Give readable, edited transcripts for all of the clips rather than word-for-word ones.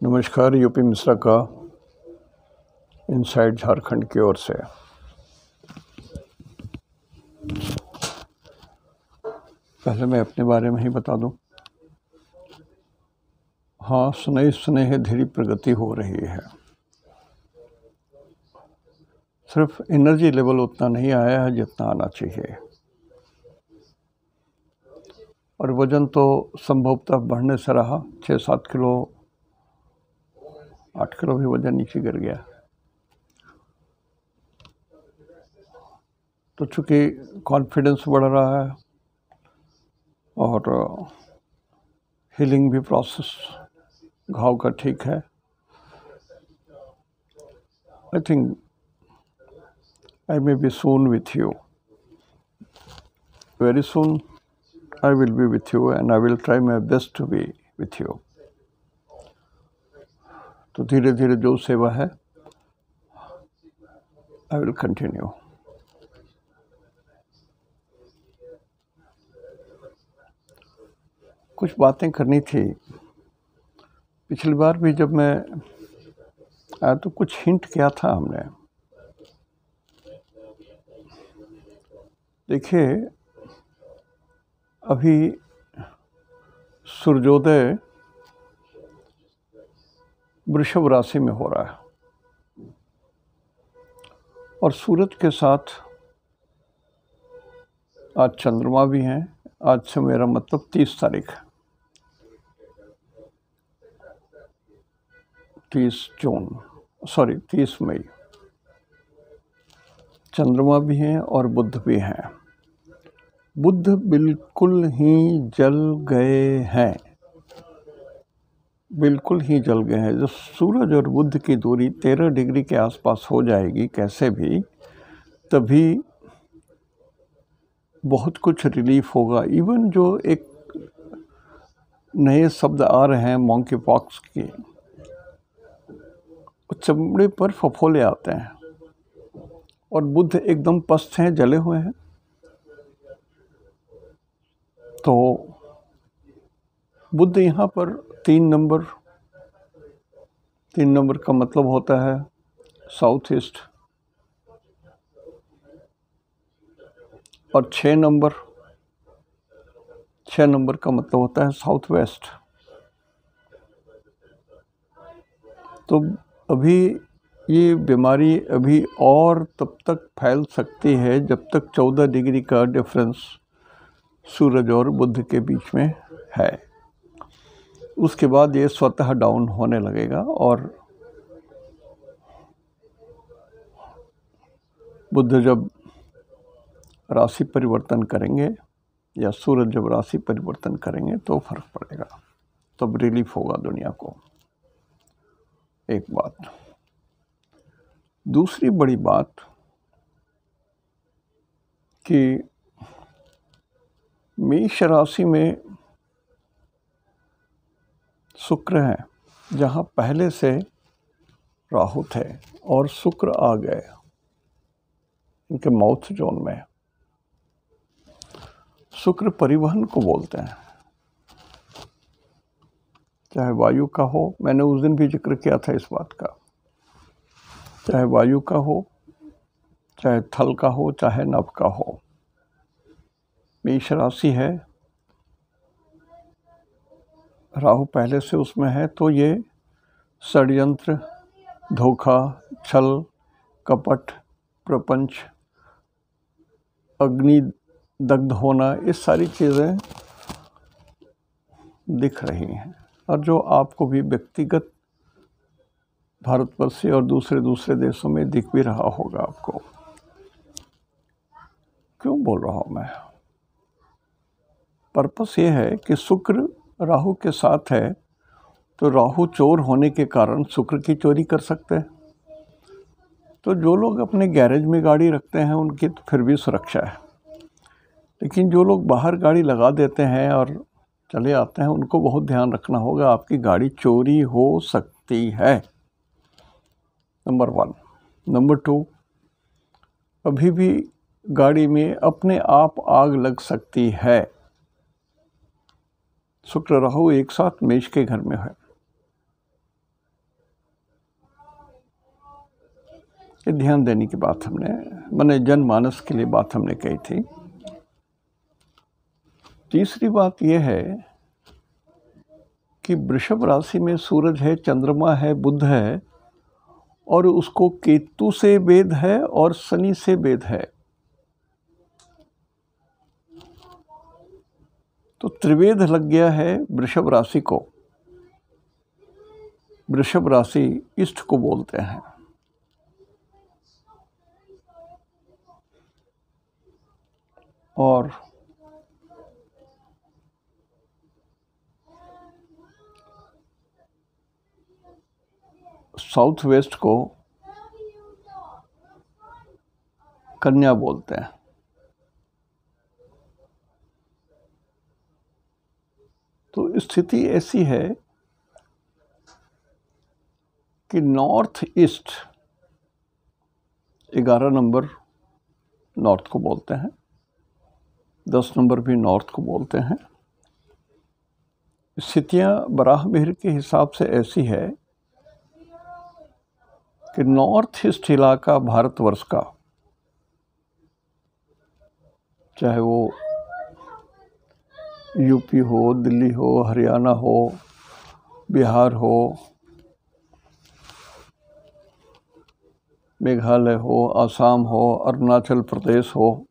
नमस्कार। यूपी मिश्रा का इनसाइड झारखंड की ओर से। पहले मैं अपने बारे में ही बता दूं। हाँ, स्नेह स्नेह धीरे प्रगति हो रही है। सिर्फ एनर्जी लेवल उतना नहीं आया है जितना आना चाहिए, और वजन तो संभवतः बढ़ने से रहा। 6-7 किलो 8 किलो भी वजन नीचे गिर गया। तो चूँकि कॉन्फिडेंस बढ़ रहा है और हीलिंग भी प्रोसेस घाव का ठीक है, I think I may be soon with you. Very soon I will be with you and I will try my best to be with you. तो धीरे धीरे जो सेवा है I will continue. कुछ बातें करनी थी। पिछली बार भी जब मैं आया तो कुछ हिंट किया था हमने। देखिए, अभी सूर्योदय वृषभ राशि में हो रहा है और सूरज के साथ आज चंद्रमा भी हैं। आज से मेरा मतलब 30 तारीख, 30 मई। चंद्रमा भी हैं और बुध भी हैं। बुध बिल्कुल ही जल गए हैं, बिल्कुल ही जल गए हैं। जब सूरज और बुध की दूरी 13 डिग्री के आसपास हो जाएगी कैसे भी, तभी बहुत कुछ रिलीफ होगा। इवन जो एक नए शब्द आ रहे हैं मॉन्की पॉक्स की, चमड़े पर फफोले आते हैं और बुध एकदम पस्त हैं, जले हुए हैं। तो बुध यहाँ पर 3 नंबर का मतलब होता है साउथ ईस्ट, और 6 नंबर का मतलब होता है साउथ वेस्ट। तो अभी ये बीमारी अभी और तब तक फैल सकती है जब तक 14 डिग्री का डिफरेंस सूरज और बुध के बीच में है। उसके बाद ये स्वतः डाउन होने लगेगा और बुध जब राशि परिवर्तन करेंगे या सूरज जब राशि परिवर्तन करेंगे तो फर्क पड़ेगा, तब रिलीफ होगा दुनिया को। एक बात। दूसरी बड़ी बात कि मेष राशि में शुक्र है, जहाँ पहले से राहु थे और शुक्र आ गए इनके माउथ जोन में। शुक्र परिवहन को बोलते हैं, चाहे वायु का हो। मैंने उस दिन भी जिक्र किया था इस बात का। चाहे वायु का हो, चाहे थल का हो, चाहे नभ का हो। मेष राशि है, राहु पहले से उसमें है, तो ये षड्यंत्र, धोखा, छल, कपट, प्रपंच, अग्नि दग्ध होना, ये सारी चीज़ें दिख रही हैं। और जो आपको भी व्यक्तिगत भारतवर्ष और दूसरे देशों में दिख भी रहा होगा आपको। क्यों बोल रहा हूँ मैं? पर्पस ये है कि शुक्र राहु के साथ है, तो राहु चोर होने के कारण शुक्र की चोरी कर सकते हैं। तो जो लोग अपने गैरेज में गाड़ी रखते हैं उनकी तो फिर भी सुरक्षा है, लेकिन जो लोग बाहर गाड़ी लगा देते हैं और चले आते हैं, उनको बहुत ध्यान रखना होगा। आपकी गाड़ी चोरी हो सकती है, नंबर 1। नंबर 2, अभी भी गाड़ी में अपने आप आग लग सकती है। शुक्र राहु एक साथ मेष के घर में है, ये ध्यान देने की बात हमने, माने जनमानस के लिए बात हमने कही थी। तीसरी बात यह है कि वृषभ राशि में सूरज है, चंद्रमा है, बुध है, और उसको केतु से भेद है और शनि से भेद है। तो त्रिवेद लग गया है वृषभ राशि को। वृषभ राशि इष्ट को बोलते हैं। और साउथ वेस्ट को कन्या बोलते हैं। तो स्थिति ऐसी है कि नॉर्थ ईस्ट 11 नंबर नॉर्थ को बोलते हैं, 10 नंबर भी नॉर्थ को बोलते हैं। स्थितियां बराह मिहिर के हिसाब से ऐसी है कि नॉर्थ ईस्ट इलाका भारतवर्ष का, चाहे वो यूपी हो, दिल्ली हो, हरियाणा हो, बिहार हो, मेघालय हो, आसाम हो, अरुणाचल प्रदेश हो,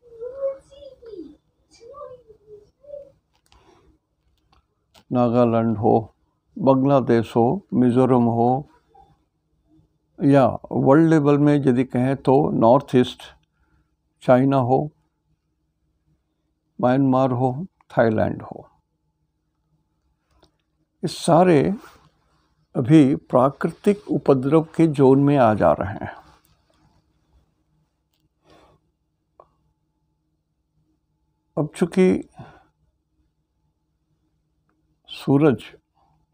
नागालैंड हो, बांग्लादेश हो, मिजोरम हो, या वर्ल्ड लेवल में यदि कहें तो नॉर्थ ईस्ट चाइना हो, म्यांमार हो, थाईलैंड हो, ये सारे अभी प्राकृतिक उपद्रव के जोन में आ जा रहे हैं। अब चूंकि सूरज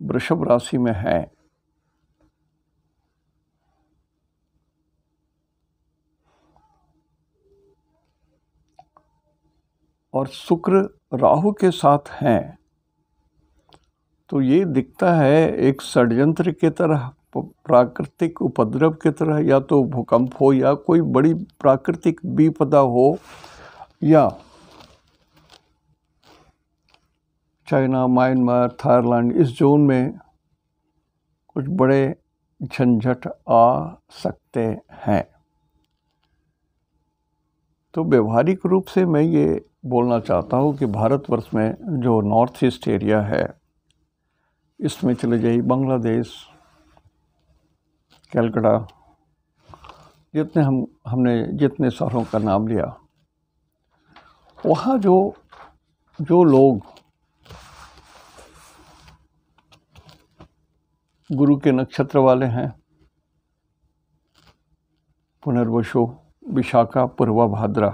वृषभ राशि में है, और शुक्र राहु के साथ हैं, तो ये दिखता है एक षड्यंत्र की तरह, प्राकृतिक उपद्रव की तरह, या तो भूकंप हो या कोई बड़ी प्राकृतिक विपदा हो, या चाइना, म्यांमार, थाईलैंड इस जोन में कुछ बड़े झंझट आ सकते हैं। तो व्यवहारिक रूप से मैं ये बोलना चाहता हूँ कि भारतवर्ष में जो नॉर्थ ईस्ट एरिया है, इसमें चले जाइए, बांग्लादेश, कलकत्ता, जितने हमने जितने शहरों का नाम लिया, वहाँ जो लोग गुरु के नक्षत्र वाले हैं, पुनर्वसु, विशाखा, पूर्वा भाद्रा,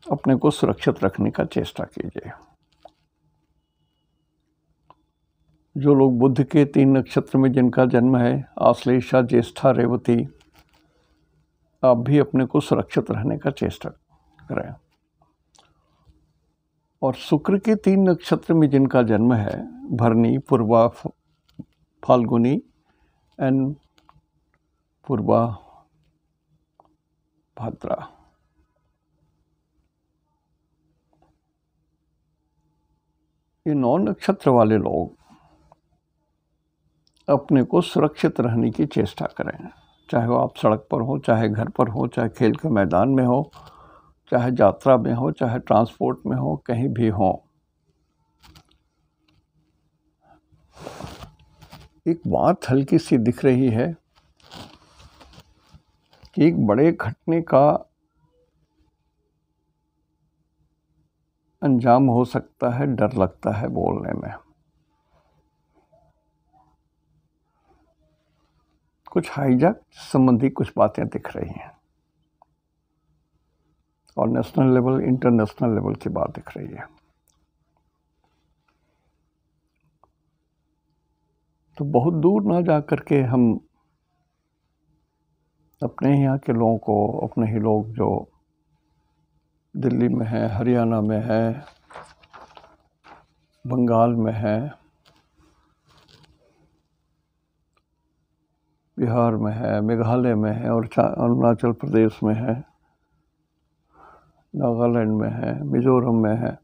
अपने को सुरक्षित रखने का चेष्टा कीजिए। जो लोग बुध के 3 नक्षत्र में जिनका जन्म है, आश्लेषा, ज्येष्ठा, रेवती, आप भी अपने को सुरक्षित रहने का चेष्टा करें। और शुक्र के 3 नक्षत्र में जिनका जन्म है, भरणी, पूर्वा, फाल्गुनी एंड पूर्वा भाद्रा, ये 9 नक्षत्र वाले लोग अपने को सुरक्षित रहने की चेष्टा करें। चाहे वो आप सड़क पर हो, चाहे घर पर हो, चाहे खेल के मैदान में हो, चाहे यात्रा में हो, चाहे ट्रांसपोर्ट में हो, कहीं भी हो। एक बात हल्की सी दिख रही है कि एक बड़े घटने का अंजाम हो सकता है, डर लगता है बोलने में। कुछ हाईजैक संबंधी कुछ बातें दिख रही हैं, और नेशनल लेवल, इंटरनेशनल लेवल की बात दिख रही है। तो बहुत दूर ना जा कर के हम अपने यहाँ के लोगों को, अपने ही लोग जो दिल्ली में हैं, हरियाणा में हैं, बंगाल में हैं, बिहार में है, मेघालय में है और अरुणाचल प्रदेश में है, नागालैंड में है, मिजोरम में है।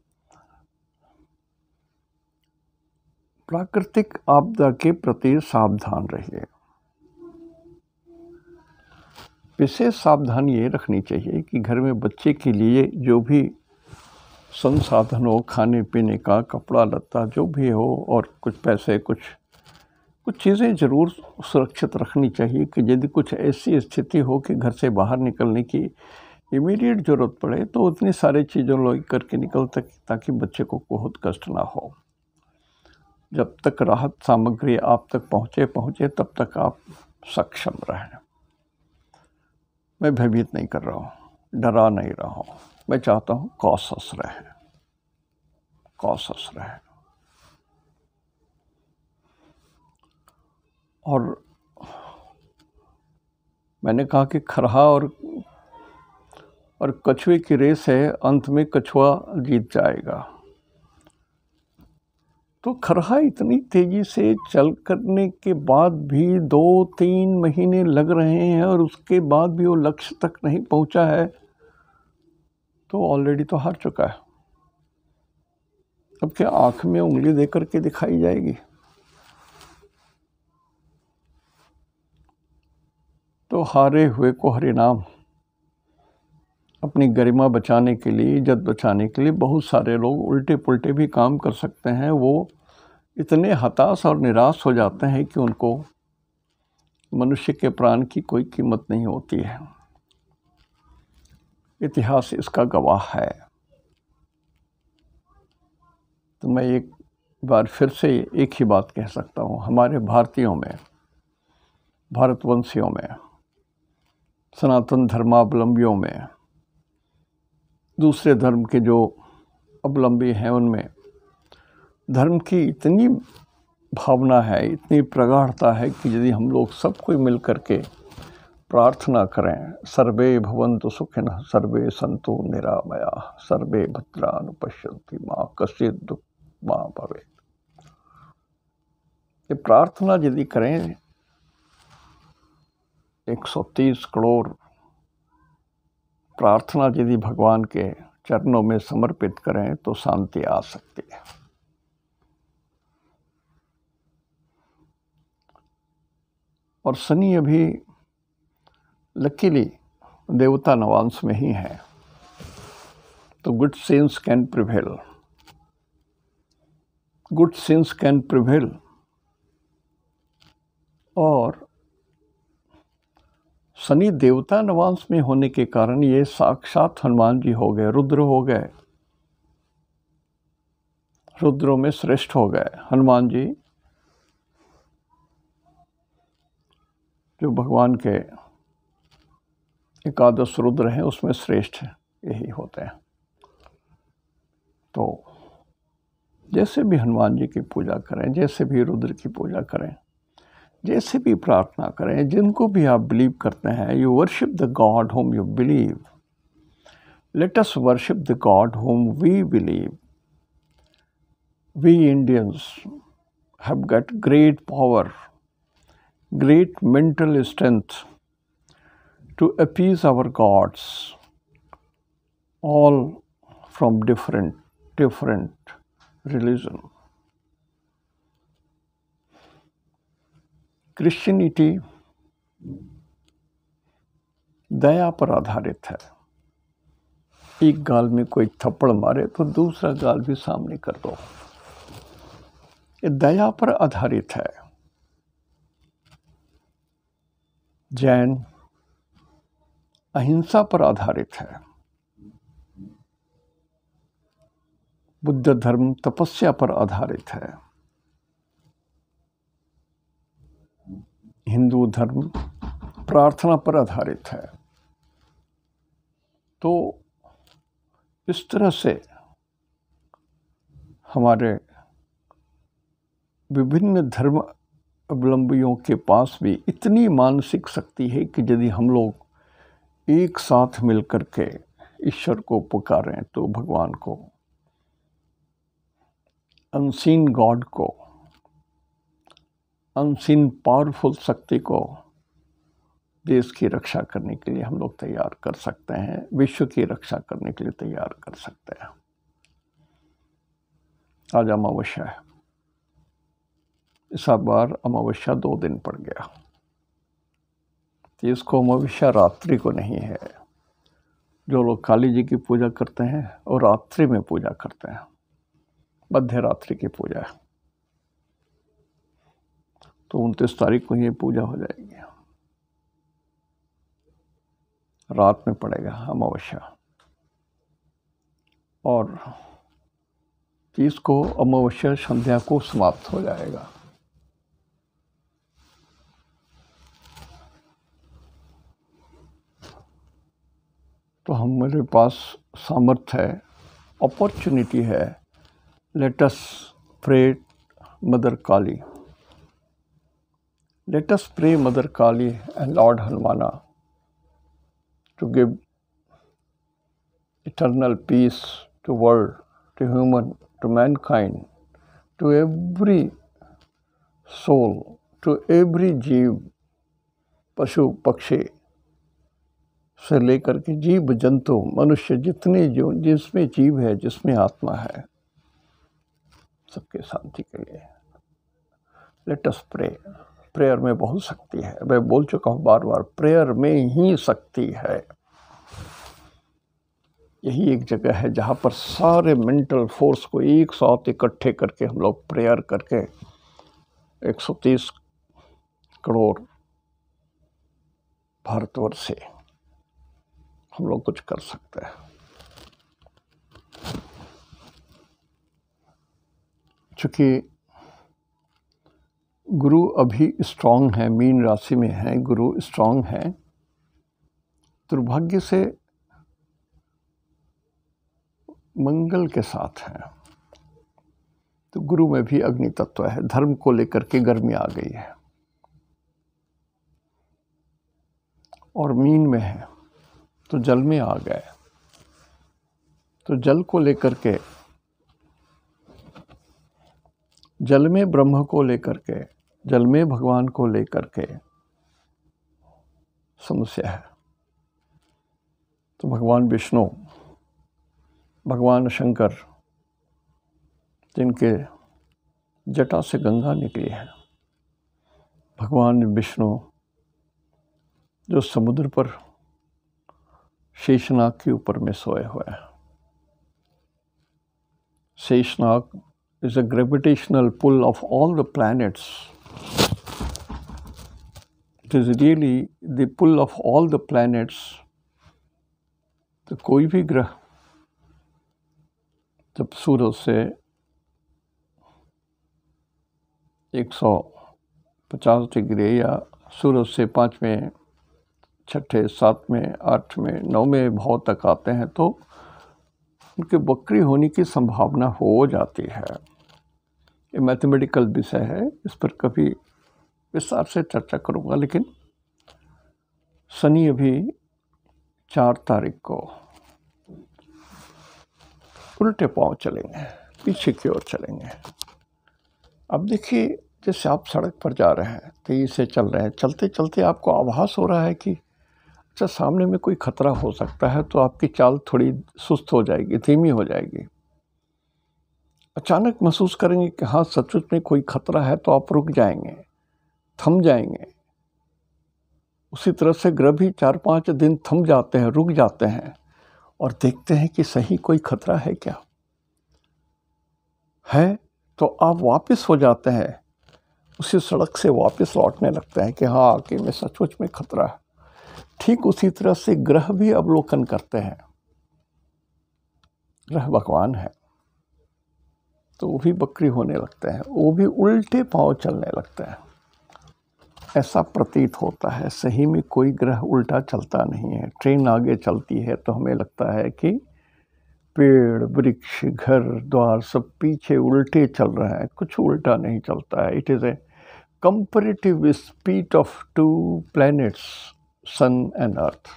प्राकृतिक आपदा के प्रति सावधान रहिए। विशेष सावधानी ये रखनी चाहिए कि घर में बच्चे के लिए जो भी संसाधन हो, खाने पीने का, कपड़ा लत्ता जो भी हो, और कुछ पैसे, कुछ चीज़ें ज़रूर सुरक्षित रखनी चाहिए कि यदि कुछ ऐसी स्थिति हो कि घर से बाहर निकलने की इमीडिएट ज़रूरत पड़े तो उतनी सारी चीज़ों लोग करके निकल तक ताकि बच्चे को बहुत कष्ट ना हो। जब तक राहत सामग्री आप तक पहुँचे तब तक आप सक्षम रहें। मैं भयभीत नहीं कर रहा हूँ, डरा नहीं रहा हूँ, मैं चाहता हूँ कॉशस रहें। और मैंने कहा कि खरहा और कछुए की रेस है, अंत में कछुआ जीत जाएगा। तो खरहा इतनी तेजी से चल करने के बाद भी 2-3 महीने लग रहे हैं और उसके बाद भी वो लक्ष्य तक नहीं पहुंचा है, तो ऑलरेडी तो हार चुका है। अब क्या आंख में उंगली देकर के दिखाई जाएगी? तो हारे हुए को हरिनाम। अपनी गरिमा बचाने के लिए, इज्जत बचाने के लिए बहुत सारे लोग उल्टे पुल्टे भी काम कर सकते हैं। वो इतने हताश और निराश हो जाते हैं कि उनको मनुष्य के प्राण की कोई कीमत नहीं होती है। इतिहास इसका गवाह है। तो मैं एक बार फिर से एक ही बात कह सकता हूँ, हमारे भारतीयों में, भारतवंशियों में, सनातन धर्मावलंबियों में, दूसरे धर्म के जो अवलंबी हैं उनमें धर्म की इतनी भावना है, इतनी प्रगाढ़ता है कि यदि हम लोग सब कोई मिल करके प्रार्थना करें, सर्वे भवन्तु सुखिनः, सर्वे सन्तु निरामयाः, सर्वे भद्राणि पश्यन्तु मा कश्चित् दुःखं मा भवेत्। ये प्रार्थना यदि करें 130 करोड़ प्रार्थना यदि भगवान के चरणों में समर्पित करें तो शांति आ सकती है। और शनि अभी लकीली देवता नवांश में ही है, तो good sense can prevail. Good sense can prevail. और शनि देवता नवांश में होने के कारण ये साक्षात हनुमान जी हो गए, रुद्र हो गए, रुद्रों में श्रेष्ठ हो गए। हनुमान जी जो भगवान के एकादश रुद्र हैं उसमें श्रेष्ठ यही होते हैं। तो जैसे भी हनुमान जी की पूजा करें, जैसे भी रुद्र की पूजा करें, जैसे भी प्रार्थना करें, जिनको भी आप बिलीव करते हैं, you worship the god whom you believe. Let us worship the god whom we believe. We Indians have got great power, great mental strength to appease our gods, all from different religion. Christianity दया पर आधारित है। एक गाल में कोई थप्पड़ मारे तो दूसरा गाल भी सामने कर दो। ये दया पर आधारित है। जैन अहिंसा पर आधारित है। बुद्ध धर्म तपस्या पर आधारित है। हिंदू धर्म प्रार्थना पर आधारित है। तो इस तरह से हमारे विभिन्न धर्म अवलंबियों के पास भी इतनी मानसिक शक्ति है कि यदि हम लोग एक साथ मिलकर के ईश्वर को पुकारें तो भगवान को, अनसीन गॉड को, अनसीन पावरफुल शक्ति को देश की रक्षा करने के लिए हम लोग तैयार कर सकते हैं, विश्व की रक्षा करने के लिए तैयार कर सकते हैं। आज अमावस्या है, इस बार अमावस्या 2 दिन पड़ गया। तो इसको अमावस्या रात्रि को नहीं है। जो लोग काली जी की पूजा करते हैं और रात्रि में पूजा करते हैं, मध्य रात्रि की पूजा है, तो 29 तारीख को ये पूजा हो जाएगी। रात में पड़ेगा अमावस्या, और 30 को अमावस्या संध्या को समाप्त हो जाएगा। तो हमारे पास सामर्थ्य है, अपॉर्चुनिटी है। Let us pray mother Kali, let us pray mother Kali and lord Hanumana to give eternal peace to world, to human, to mankind, to every soul, to every जीव, पशु पक्षी से लेकर के जीव जंतु, मनुष्य, जितने जो जिसमें जीव है, जिसमें आत्मा है, सबके शांति के लिए लेट अस प्रे। प्रेयर में बहुत शक्ति है, मैं बोल चुका हूँ बार बार, प्रेयर में ही शक्ति है। यही एक जगह है जहाँ पर सारे मेंटल फोर्स को एक साथ इकट्ठे करके हम लोग प्रेयर करके 130 करोड़ भारतवर्ष से हम लोग कुछ कर सकते हैं। चूँकि गुरु अभी स्ट्रांग है, मीन राशि में है, गुरु स्ट्रांग है, दुर्भाग्य से मंगल के साथ है, तो गुरु में भी अग्नि तत्व है, धर्म को लेकर के गर्मी आ गई है। और मीन में है तो जल में आ गए, तो जल को लेकर के, जल में ब्रह्म को लेकर के, जल में भगवान को लेकर के समस्या है। तो भगवान विष्णु, भगवान शंकर, जिनके जटा से गंगा निकली है, भगवान विष्णु जो समुद्र पर शेषनाग के ऊपर में सोए हुए हैं। Sheshnag is a gravitational pull of all the planets. It is really the pull of all the planets. तो कोई भी ग्रह जब सूरज से 150 डिग्री या सूरज से 5वें, 6ठे, 7वें, 8वें, 9वें भाव तक आते हैं तो उनके वक्री होने की संभावना हो जाती है। ये मैथमेटिकल विषय है, इस पर कभी विस्तार से चर्चा करूँगा। लेकिन शनि अभी 4 तारीख को उल्टे पांव चलेंगे, पीछे की ओर चलेंगे। अब देखिए, जैसे आप सड़क पर जा रहे हैं, तेजी से चल रहे हैं, चलते चलते आपको आभास हो रहा है कि अच्छा सामने में कोई खतरा हो सकता है, तो आपकी चाल थोड़ी सुस्त हो जाएगी, धीमी हो जाएगी। अचानक महसूस करेंगे कि हाँ सचमुच में कोई खतरा है, तो आप रुक जाएंगे, थम जाएंगे। उसी तरह से ग्रह भी 4-5 दिन थम जाते हैं, रुक जाते हैं और देखते हैं कि सही कोई खतरा है क्या है, तो आप वापस हो जाते हैं, उसी सड़क से वापस लौटने लगते हैं कि हाँ कि मैं सचमुच में खतरा है। ठीक उसी तरह से ग्रह भी अवलोकन करते हैं। ग्रह भगवान है तो वो भी बकरी होने लगते हैं, वो भी उल्टे पांव चलने लगते हैं। ऐसा प्रतीत होता है, सही में कोई ग्रह उल्टा चलता नहीं है। ट्रेन आगे चलती है तो हमें लगता है कि पेड़, वृक्ष, घर द्वार सब पीछे उल्टे चल रहे हैं, कुछ उल्टा नहीं चलता है। It is a comparative speed of 2 planets, sun and earth.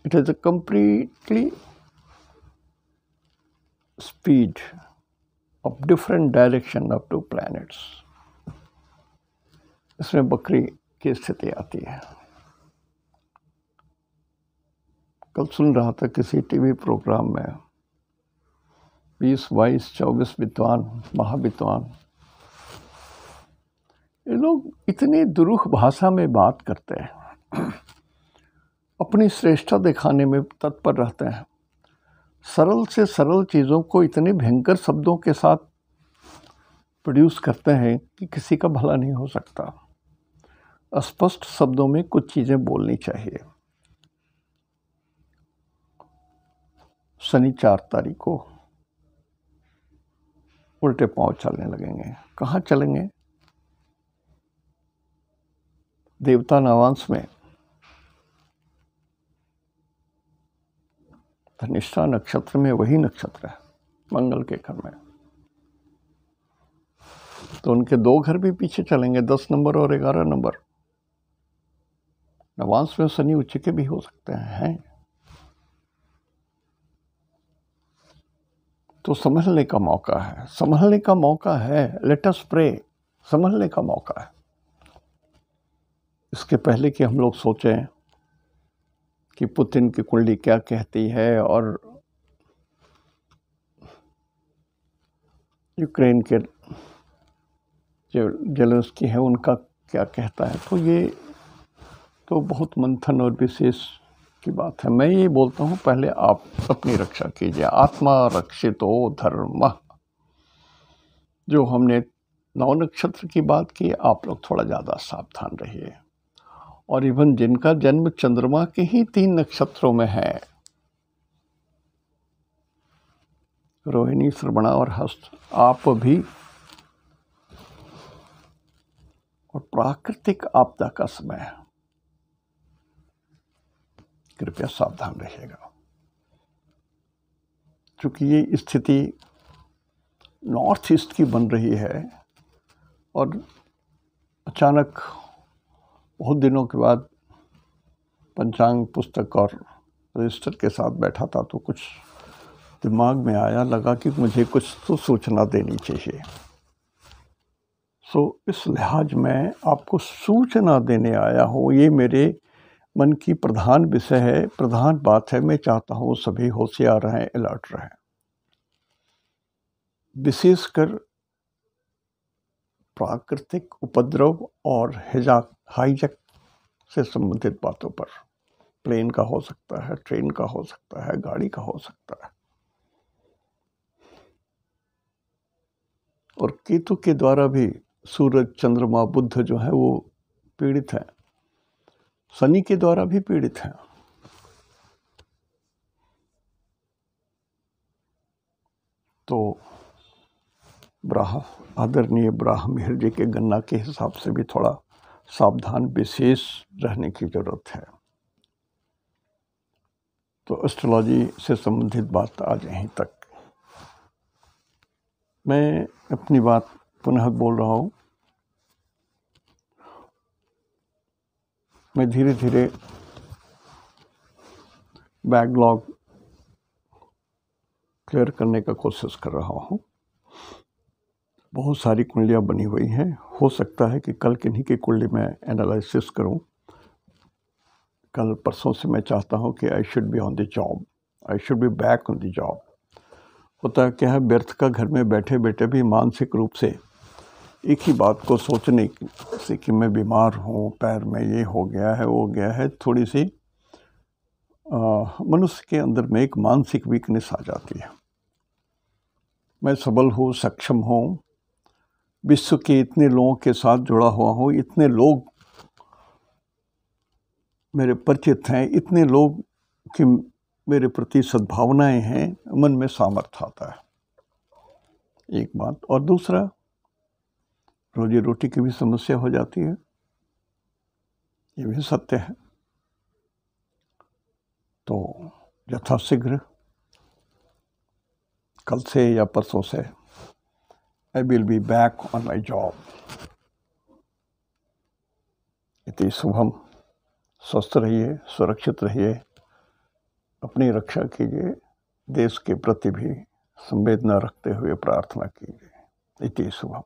It is a completely speed of different direction of 2 planets. इसमें बकरी की स्थिति आती है। कल सुन रहा था किसी टीवी प्रोग्राम में 20, 22, 24 विद्वान, महाविद्वान, ये लोग इतनी दुरूह भाषा में बात करते हैं, अपनी श्रेष्ठता दिखाने में तत्पर रहते हैं, सरल से सरल चीज़ों को इतने भयंकर शब्दों के साथ प्रोड्यूस करते हैं कि किसी का भला नहीं हो सकता। स्पष्ट शब्दों में कुछ चीज़ें बोलनी चाहिए। शनि 4 तारीख को उल्टे पांव चलने लगेंगे। कहाँ चलेंगे? देवता नवांश में धनिष्ठा नक्षत्र में, वही नक्षत्र है मंगल के घर में, तो उनके 2 घर भी पीछे चलेंगे, 10 नंबर और 11 नंबर। नवांश में शनि उच्च के भी हो सकते हैं। तो संभलने का मौका है, संभलने का मौका है। लेट अस प्रे, संभलने का मौका है। इसके पहले कि हम लोग सोचें कि पुतिन की कुंडली क्या कहती है और यूक्रेन के जो जेलेंस्की है उनका क्या कहता है, तो ये तो बहुत मंथन और विशेष की बात है। मैं ये बोलता हूँ, पहले आप अपनी रक्षा कीजिए। आत्मा रक्षितो धर्म, जो हमने 9 नक्षत्र की बात की, आप लोग थोड़ा ज़्यादा सावधान रहिए। और इवन जिनका जन्म चंद्रमा के ही 3 नक्षत्रों में है, रोहिणी, श्रवणा और हस्त, आप भी, और प्राकृतिक आपदा का समय है, कृपया सावधान रहिएगा। क्योंकि ये स्थिति नॉर्थ ईस्ट की बन रही है और अचानक बहुत दिनों के बाद पंचांग पुस्तक और रजिस्टर के साथ बैठा था, तो कुछ दिमाग में आया, लगा कि मुझे कुछ तो सूचना देनी चाहिए। इस लिहाज में आपको सूचना देने आया हूँ। ये मेरे मन की प्रधान विषय है, प्रधान बात है। मैं चाहता हूँ सभी होशियार रहें, अलर्ट रहें। विशेषकर प्राकृतिक उपद्रव और हाईजैक से संबंधित बातों पर, प्लेन का हो सकता है, ट्रेन का हो सकता है, गाड़ी का हो सकता है। और केतु के द्वारा भी सूरज, चंद्रमा, बुध जो है वो पीड़ित है, शनि के द्वारा भी पीड़ित है। तो आदरणीय ब्राह्मण जी के गणना के हिसाब से भी थोड़ा सावधान विशेष रहने की जरूरत है। तो एस्ट्रोलॉजी से संबंधित बात आज यहीं तक। मैं अपनी बात पुनः बोल रहा हूँ। मैं धीरे धीरे बैकलॉग क्लियर करने का कोशिश कर रहा हूँ। बहुत सारी कुंडलियाँ बनी हुई हैं। हो सकता है कि कल किन्हीं की कुंडली में एनालिसिस करूँ। कल परसों से मैं चाहता हूँ कि I should be on the job, I should be back on the job. होता क्या है, व्यर्थ का घर में बैठे बैठे भी मानसिक रूप से एक ही बात को सोचने से कि मैं बीमार हूँ, पैर में ये हो गया है, वो हो गया है, थोड़ी सी मनुष्य के अंदर में एक मानसिक वीकनेस आ जाती है। मैं सबल हूँ, सक्षम हूँ, विश्व के इतने लोगों के साथ जुड़ा हुआ हूँ, इतने लोग मेरे परिचित हैं, इतने लोग कि मेरे प्रति सद्भावनाएं हैं, मन में सामर्थ्य आता है, एक बात। और दूसरा, रोजी रोटी की भी समस्या हो जाती है, ये भी सत्य है। तो यथाशीघ्र कल से या परसों से I will be back on my job. इति शुभम। स्वस्थ रहिए, सुरक्षित रहिए, अपनी रक्षा कीजिए, देश के प्रति भी संवेदना रखते हुए प्रार्थना कीजिए। इति शुभम।